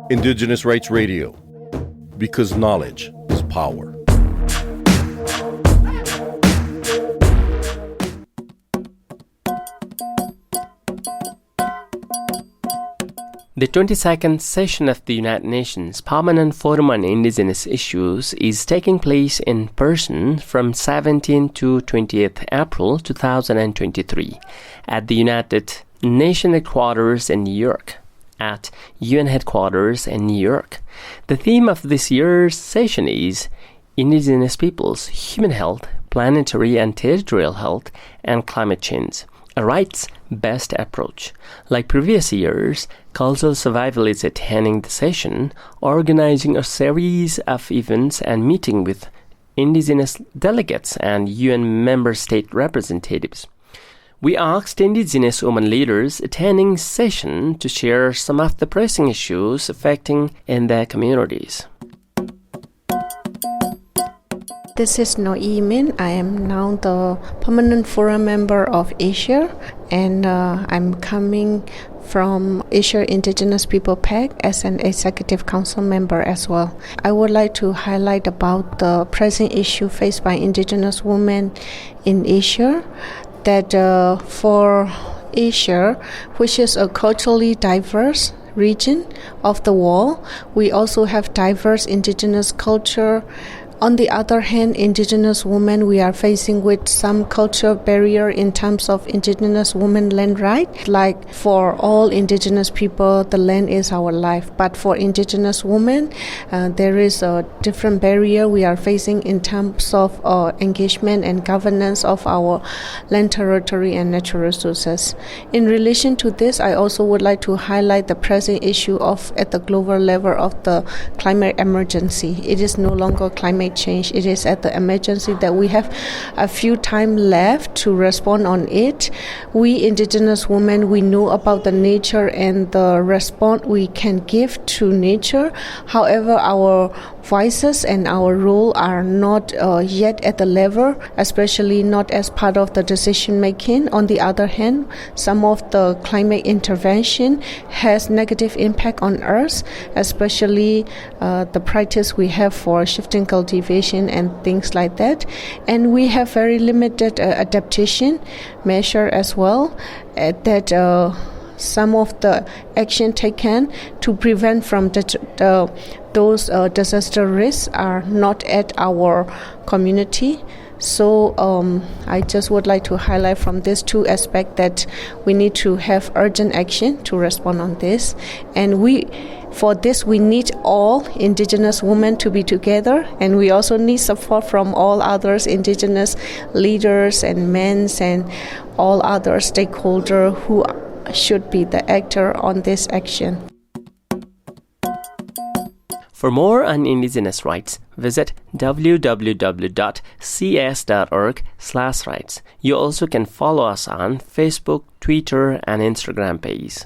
Indigenous Rights Radio, because knowledge is power. The 22nd session of the United Nations Permanent Forum on Indigenous Issues is taking place in person from 17 to 20th April 2023 at the United Nations headquarters in New York. At UN headquarters in New York. The theme of this year's session is Indigenous Peoples, Human Health, Planetary and Territorial Health, and Climate Change, a rights-based approach. Like previous years, Cultural Survival is attending the session, organizing a series of events and meeting with Indigenous delegates and UN member state representatives. We asked Indigenous women leaders attending session to share some of the pressing issues affecting in their communities. This is Naw Ei Ei Min. I am now the Permanent Forum member of Asia, and I'm coming from Asia Indigenous People PAC as an Executive Council member as well. I would like to highlight about the pressing issue faced by Indigenous women in Asia, that for Asia, which is a culturally diverse region of the world, we also have diverse indigenous culture. On the other hand, Indigenous women, we are facing with some cultural barrier in terms of Indigenous women land right. Like for all Indigenous people, the land is our life. But for Indigenous women, there is a different barrier we are facing in terms of engagement and governance of our land, territory, and natural resources. In relation to this, I also would like to highlight the present issue of at the global level of the climate emergency. It is no longer climate change. It is at the emergency that we have a few time left to respond on it. We Indigenous women, we know about the nature and the response we can give to nature. However, our voices and our role are not yet at the level, especially not as part of the decision making. On the other hand, some of the climate intervention has negative impact on Earth, especially the practice we have for shifting cultivation and things like that. And we have very limited adaptation measure as well, that some of the action taken to prevent from those disaster risks are not at our community. So I just would like to highlight from these two aspects that we need to have urgent action to respond on this. And for this, we need all Indigenous women to be together, and we also need support from all others Indigenous leaders and men and all other stakeholders who should be the actor on this action. For more on Indigenous rights, visit www.cs.org/rights. You also can follow us on Facebook, Twitter, and Instagram pages.